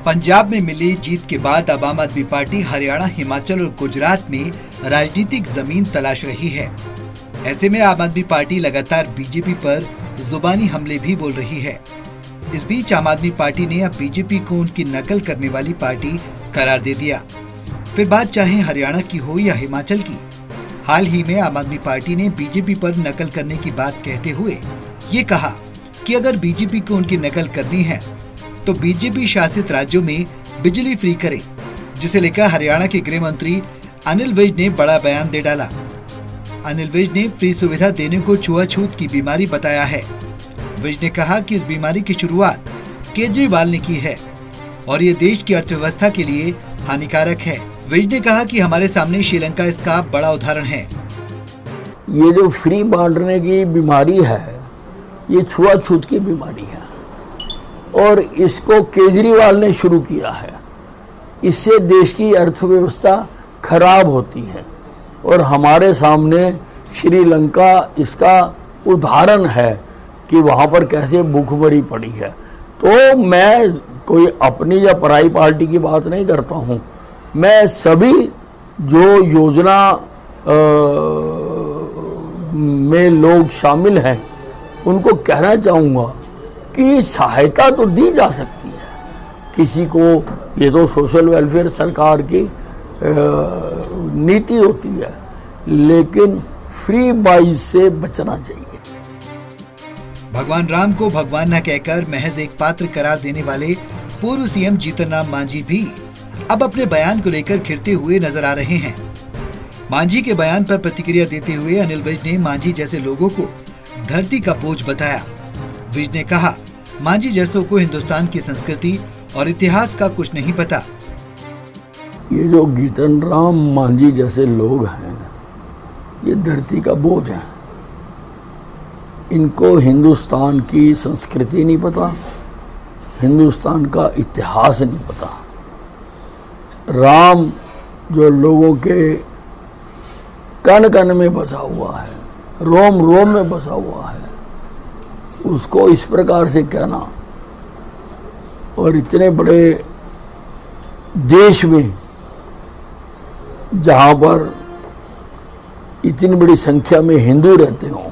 पंजाब में मिली जीत के बाद अब आम आदमी पार्टी हरियाणा, हिमाचल और गुजरात में राजनीतिक जमीन तलाश रही है। ऐसे में आम आदमी पार्टी लगातार बीजेपी पर जुबानी हमले भी बोल रही है। इस बीच आम आदमी पार्टी ने अब बीजेपी को उनकी नकल करने वाली पार्टी करार दे दिया। फिर बात चाहे हरियाणा की हो या हिमाचल की, हाल ही में आम आदमी पार्टी ने बीजेपी पर नकल करने की बात कहते हुए ये कहा कि अगर बीजेपी को उनकी नकल करनी है तो बीजेपी शासित राज्यों में बिजली फ्री करे, जिसे लेकर हरियाणा के गृह मंत्री अनिल विज ने बड़ा बयान दे डाला। अनिल विज ने फ्री सुविधा देने को छुआछूत की बीमारी बताया है। विज ने कहा कि इस बीमारी की शुरुआत केजरीवाल ने की है और ये देश की अर्थव्यवस्था के लिए हानिकारक है। विज ने कहा कि हमारे सामने श्रीलंका इसका बड़ा उदाहरण है। ये जो फ्री बांटने की बीमारी है, ये छुआछूत की बीमारी है और इसको केजरीवाल ने शुरू किया है। इससे देश की अर्थव्यवस्था खराब होती है और हमारे सामने श्रीलंका इसका उदाहरण है कि वहाँ पर कैसे भूखमरी पड़ी है। तो मैं कोई अपनी या पराई पार्टी की बात नहीं करता हूँ, मैं सभी जो योजना में लोग शामिल हैं उनको कहना चाहूँगा कि सहायता तो दी जा सकती है किसी को। ये तो सोशल वेलफेयर सरकार की नीति होती है, लेकिन फ्री बाइज से बचना चाहिए। भगवान राम को भगवान न कहकर महज एक पात्र करार देने वाले पूर्व सीएम जीतन राम मांझी भी अब अपने बयान को लेकर खिरते हुए नजर आ रहे हैं। मांझी के बयान पर प्रतिक्रिया देते हुए अनिल विज ने मांझी जैसे लोगों को धरती का बोझ बताया। विज ने कहा, मांझी जैसों को हिंदुस्तान की संस्कृति और इतिहास का कुछ नहीं पता। ये जो जीतन राम मांझी जैसे लोग हैं, ये धरती का बोझ है। इनको हिंदुस्तान की संस्कृति नहीं पता, हिंदुस्तान का इतिहास नहीं पता। राम जो लोगों के कण कण में बसा हुआ है, रोम रोम में बसा हुआ है, उसको इस प्रकार से कहना और इतने बड़े देश में जहां पर इतनी बड़ी संख्या में हिंदू रहते हों,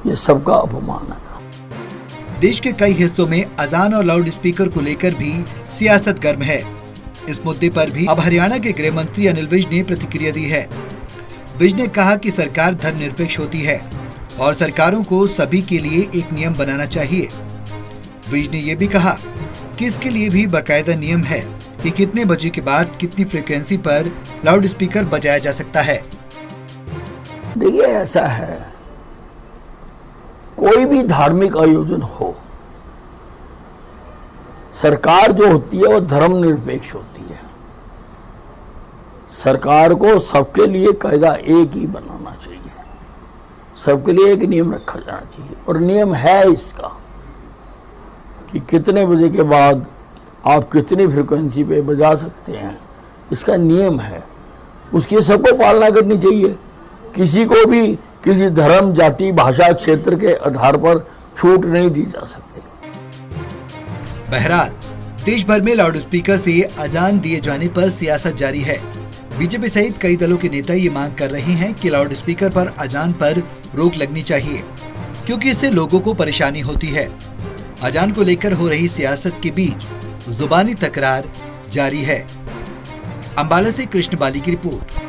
ये सबका अपमान है। देश के कई हिस्सों में अजान और लाउड स्पीकर को लेकर भी सियासत गर्म है। इस मुद्दे पर भी अब हरियाणा के गृह मंत्री अनिल विज ने प्रतिक्रिया दी है। विज ने कहा कि सरकार धर्मनिरपेक्ष होती है और सरकारों को सभी के लिए एक नियम बनाना चाहिए। विज ने यह भी कहा कि इसके लिए भी बाकायदा नियम है कि कितने बजे के बाद कितनी फ्रीक्वेंसी पर लाउड स्पीकर बजाया जा सकता है। देखिए, ऐसा है, कोई भी धार्मिक आयोजन हो, सरकार जो होती है वो धर्मनिरपेक्ष होती है। सरकार को सबके लिए कायदा एक ही बनाना चाहिए, सबके लिए एक नियम रखा जाना चाहिए और नियम है इसका कि कितने बजे के बाद आप कितनी फ्रीक्वेंसी पे बजा सकते हैं, इसका नियम है। उसकी सबको पालना करनी चाहिए। किसी को भी किसी धर्म, जाति, भाषा, क्षेत्र के आधार पर छूट नहीं दी जा सकती। बहरहाल देश भर में लाउड स्पीकर से अजान दिए जाने पर सियासत जारी है। बीजेपी सहित कई दलों के नेता ये मांग कर रहे हैं कि लाउड स्पीकर पर अजान पर रोक लगनी चाहिए, क्योंकि इससे लोगों को परेशानी होती है। अजान को लेकर हो रही सियासत के बीच जुबानी तकरार जारी है। अंबाला से कृष्ण बाली की रिपोर्ट।